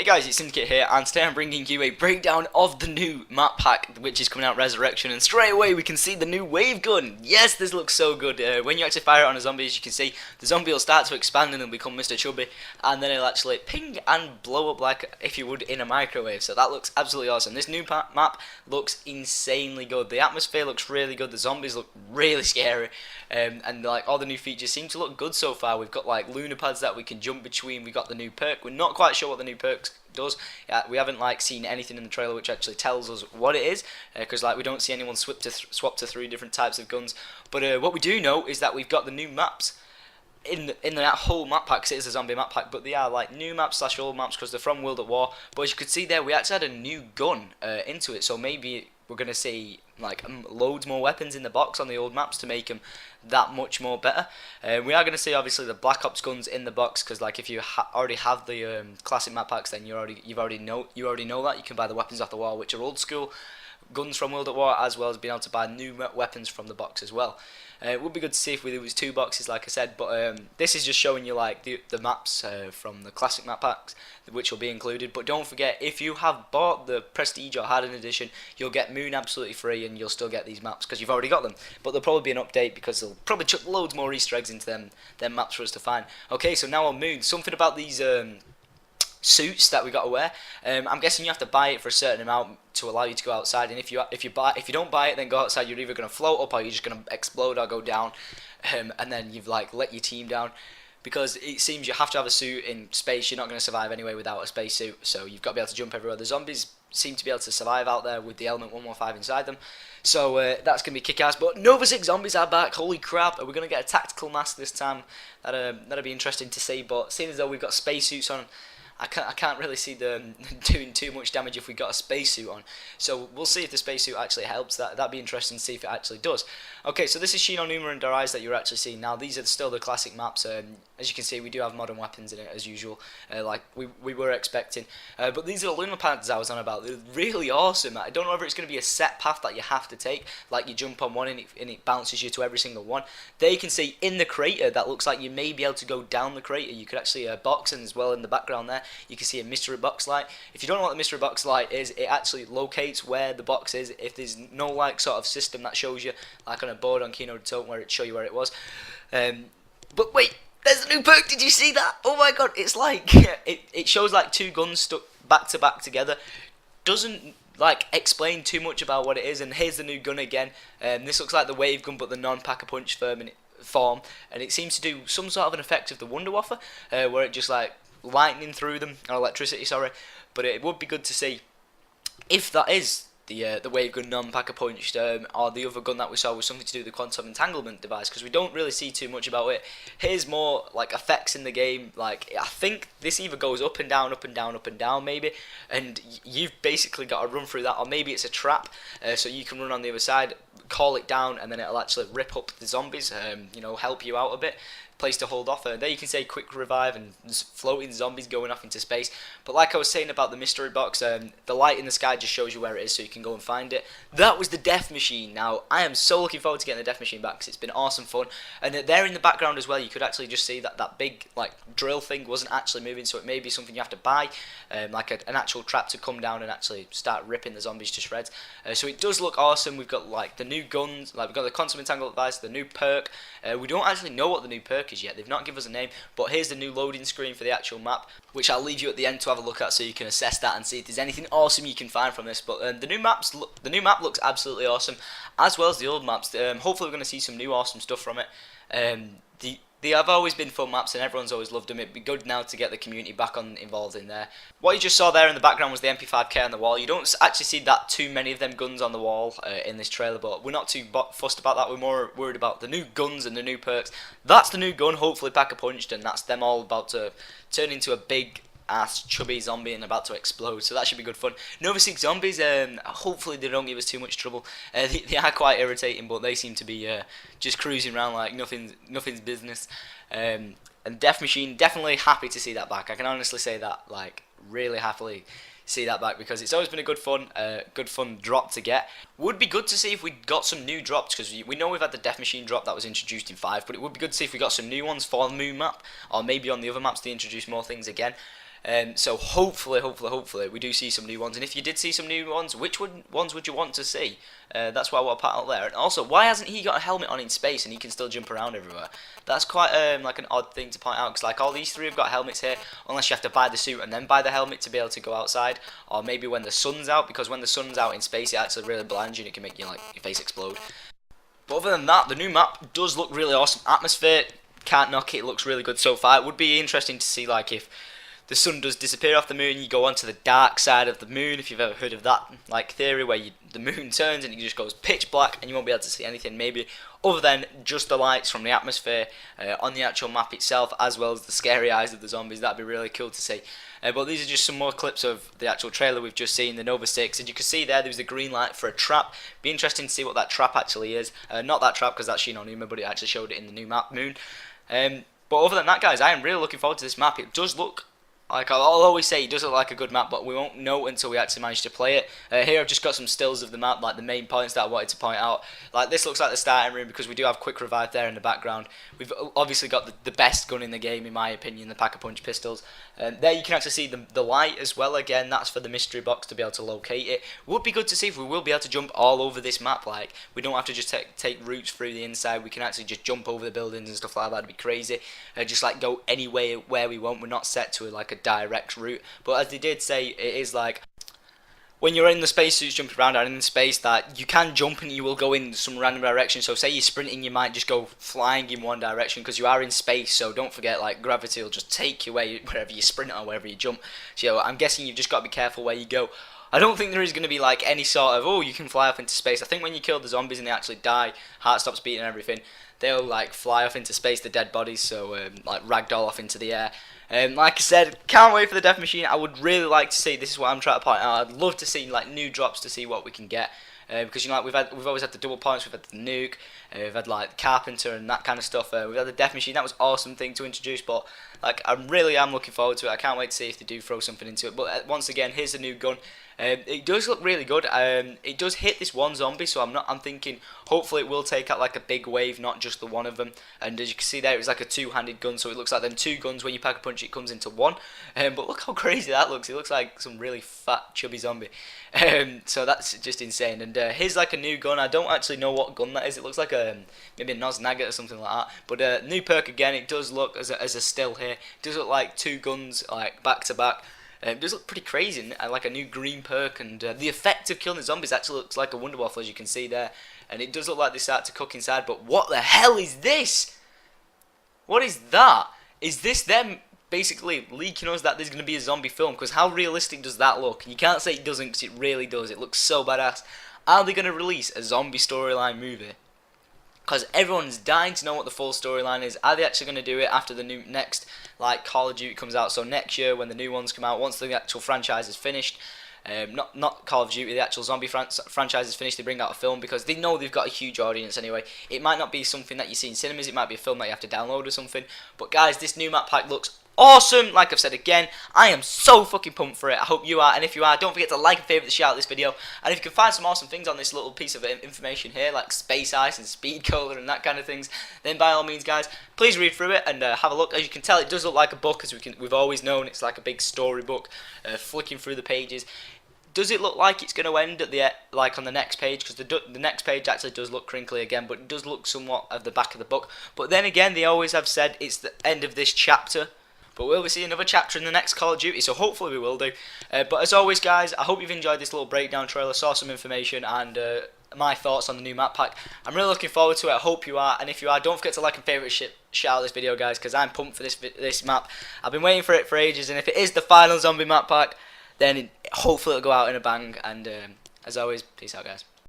guys, it's Syndicate here, and today I'm bringing you a breakdown of the new map pack which is coming out, Rezurection, and straight away we can see the new wave gun. Yes, this looks so good. When you actually fire it on a zombie, as you can see, the zombie will start to expand and it'll become Mr. Chubby, and then it'll actually ping and blow up like if you would in a microwave, so that looks absolutely awesome. This new map looks insanely good. The atmosphere looks really good, the zombies look really scary, and like all the new features seem to look good so far. We've got like lunar pads that we can jump between, we got the new perk. We're not quite sure what the new perk does. We haven't like seen anything in the trailer which actually tells us what it is, because like we don't see anyone swap to 3 different types of guns. But what we do know is that we've got the new maps in that whole map pack, 'cause it is a zombie map pack, but they are like new maps slash old maps because they're from World at War. But as you can see there, we actually had a new gun into it, so maybe we're going to see like loads more weapons in the box on the old maps to make them that much more better. We are going to see obviously the Black Ops guns in the box, because like if you already have the classic map packs, then you already know that you can buy the weapons off the wall, which are old school guns from World at War, as well as being able to buy new weapons from the box as well. It would be good to see if there was 2 boxes, like I said, but this is just showing you like the maps from the classic map packs, which will be included. But don't forget, if you have bought the Prestige or Hardened Edition, you'll get Moon absolutely free, and you'll still get these maps because you've already got them. But there'll probably be an update, because they'll probably chuck loads more Easter eggs into them maps for us to find. Okay, so now on Moon, something about these suits that we got to wear. I'm guessing you have to buy it for a certain amount to allow you to go outside, and if you don't buy it, then go outside, you're either going to float up or you're just going to explode or go down, and then you've like let your team down, because it seems you have to have a suit in space. You're not going to survive anyway without a space suit, so you've got to be able to jump everywhere. The zombies seem to be able to survive out there with the element 115 inside them, so that's going to be kick-ass. But Nova 6 zombies are back. Holy crap, are we going to get a tactical mask this time? That'll be interesting to see, but seeing as though we've got spacesuits on, I can't really see them doing too much damage if we got a spacesuit on. So we'll see if the spacesuit actually helps. That'd be interesting to see if it actually does. Okay, so this is Shino, Numa, and Darais that you're actually seeing now. These are still the classic maps. As you can see, we do have modern weapons in it as usual, like we were expecting. But these are the lunar pads I was on about. They're really awesome. I don't know whether it's going to be a set path that you have to take, like you jump on one and it bounces you to every single one. There you can see in the crater that looks like you may be able to go down the crater. You could actually box, and as well in the background there you can see a mystery box light. If you don't know what the mystery box light is, it actually locates where the box is. If there's no like sort of system that shows you, like on a board on Kino Totem where it show you where it was. But wait, there's a new perk. Did you see that? Oh my god, it's like it shows like 2 guns stuck back to back together. Doesn't like explain too much about what it is. And here's the new gun again. This looks like the wave gun, but the non-pack-a-punch form, and it seems to do some sort of an effect of the Wonder Waffle, where it just like lightning through them, or electricity, sorry. But it would be good to see if that is the wave gun non-pack-a-punch, or the other gun that we saw was something to do with the quantum entanglement device, because we don't really see too much about it. Here's more like effects in the game. Like I think this either goes up and down, up and down, up and down maybe, and you've basically got to run through that, or maybe it's a trap, so you can run on the other side, call it down, and then it'll actually rip up the zombies, you know, help you out a bit. Place to hold off. There you can say quick revive and floating zombies going off into space. But like I was saying about the mystery box, the light in the sky just shows you where it is, so you can go and find it. That was the death machine. Now I am so looking forward to getting the death machine back, because it's been awesome fun. And there in the background as well, you could actually just see that big like drill thing wasn't actually moving, so it may be something you have to buy, like an actual trap to come down and actually start ripping the zombies to shreds. So it does look awesome. We've got like the new guns, like we've got the quantum entanglement device, the new perk. We don't actually know what the new perk is yet. They've not given us a name, but here's the new loading screen for the actual map, which I'll leave you at the end to have a look at, so you can assess that and see if there's anything awesome you can find from this. But the new map looks absolutely awesome, as well as the old maps. Hopefully we're going to see some new awesome stuff from it. They have always been fun maps, and everyone's always loved them. It'd be good now to get the community back involved in there. What you just saw there in the background was the MP5K on the wall. You don't actually see that too many of them guns on the wall in this trailer, but we're not too fussed about that. We're more worried about the new guns and the new perks. That's the new gun, hopefully pack-a-punched, and that's them all about to turn into a big ass chubby zombie and about to explode, so that should be good fun. Nova 6 zombies, hopefully they don't give us too much trouble. They are quite irritating, but they seem to be just cruising around like nothing's business. And Death Machine, definitely happy to see that back. I can honestly say that, like, really happily see that back, because it's always been a good fun drop to get. Would be good to see if we got some new drops, because we know we've had the Death Machine drop that was introduced in 5, but it would be good to see if we got some new ones for the Moon map, or maybe on the other maps they introduce more things again. So hopefully we do see some new ones. And if you did see some new ones, which ones would you want to see? That's why I want to put out there. And also, why hasn't he got a helmet on in space and he can still jump around everywhere? That's quite like an odd thing to point out, because like all these three have got helmets here, unless you have to buy the suit and then buy the helmet to be able to go outside, or maybe when the sun's out, because when the sun's out in space it actually really blinds you and it can make you like your face explode. But other than that, the new map does look really awesome. Atmosphere, can't knock it, it looks really good so far. It would be interesting to see like if the sun does disappear off the moon, you go onto the dark side of the moon, if you've ever heard of that like theory where the moon turns and it just goes pitch black and you won't be able to see anything maybe other than just the lights from the atmosphere on the actual map itself, as well as the scary eyes of the zombies. That'd be really cool to see. But these are just some more clips of the actual trailer we've just seen, the Nova 6, and you can see there's a green light for a trap. Be interesting to see what that trap actually is. Not that trap, because that's Shinonuma, but it actually showed it in the new map Moon. But other than that, guys, I am really looking forward to this map. It does look, like I'll always say, it does look like a good map, but we won't know until we actually manage to play it. Here I've just got some stills of the map, like the main points that I wanted to point out. Like this looks like the starting room because we do have quick revive there in the background. We've obviously got the best gun in the game in my opinion, the Pack-a-Punch pistols. There you can actually see the light as well. Again, that's for the mystery box to be able to locate it. Would be good to see if we will be able to jump all over this map. Like we don't have to just take routes through the inside. We can actually just jump over the buildings and stuff like that. That'd be crazy. Just like go anywhere where we want. We're not set to like a direct route. But as they did say, it is like when you're in the spacesuits jumping around and in space that you can jump and you will go in some random direction. So say you're sprinting, you might just go flying in one direction because you are in space. So don't forget, like gravity will just take you wherever you sprint or wherever you jump. So I'm guessing you've just got to be careful where you go. I don't think there is going to be like any sort of, oh, you can fly off into space. I think when you kill the zombies and they actually die, heart stops beating and everything, they'll like fly off into space, the dead bodies, so like ragdoll off into the air. Like I said, can't wait for the death machine. I would really like to see, this is what I'm trying to point out, I'd love to see like new drops to see what we can get. Because you know, like we've always had the double points, we've had the nuke, we've had like the carpenter and that kind of stuff. We've had the death machine. That was an awesome thing to introduce, but like I really am looking forward to it. I can't wait to see if they do throw something into it. But once again, here's the new gun. It does look really good. It does hit this one zombie, so I'm thinking hopefully it will take out like a big wave, not just the one of them. And as you can see there, it's like a two-handed gun, so it looks like them two guns. When you pack a punch, it comes into one. But look how crazy that looks. It looks like some really fat, chubby zombie. So that's just insane. And here's like a new gun. I don't actually know what gun that is. It looks like maybe a Nos Nugget or something like that. But new perk again. It does look as a still here. It does look like two guns like back to back. It does look pretty crazy, like a new green perk, and the effect of killing the zombies actually looks like a Wonder Waffle, as you can see there. And it does look like they start to cook inside, but what the hell is this? What is that? Is this them basically leaking us that there's going to be a zombie film? Because how realistic does that look? And you can't say it doesn't, because it really does. It looks so badass. Are they going to release a zombie storyline movie? Because everyone's dying to know what the full storyline is. Are they actually going to do it after the next like Call of Duty comes out? So next year when the new ones come out, once the actual franchise is finished, not Call of Duty, the actual zombie franchise is finished, they bring out a film because they know they've got a huge audience anyway. It might not be something that you see in cinemas, it might be a film that you have to download or something. But guys, this new map pack looks awesome. Like I've said again, I am so fucking pumped for it. I hope you are, and if you are, don't forget to like and favourite the share out this video. And if you can find some awesome things on this little piece of information here, like space ice and speed cola and that kind of things, then by all means guys, please read through it and have a look. As you can tell, it does look like a book, as we've always known. It's like a big storybook, flicking through the pages. Does it look like it's going to end at the like on the next page? Because the next page actually does look crinkly again, but it does look somewhat at the back of the book. But then again, they always have said it's the end of this chapter. But will we see another chapter in the next Call of Duty? So hopefully we will do. But as always guys, I hope you've enjoyed this little breakdown trailer, saw some information and my thoughts on the new map pack. I'm really looking forward to it. I hope you are. And if you are, don't forget to like and favourite shout out this video guys, because I'm pumped for this map. I've been waiting for it for ages, and if it is the final zombie map pack, then hopefully it'll go out in a bang. And as always, peace out guys.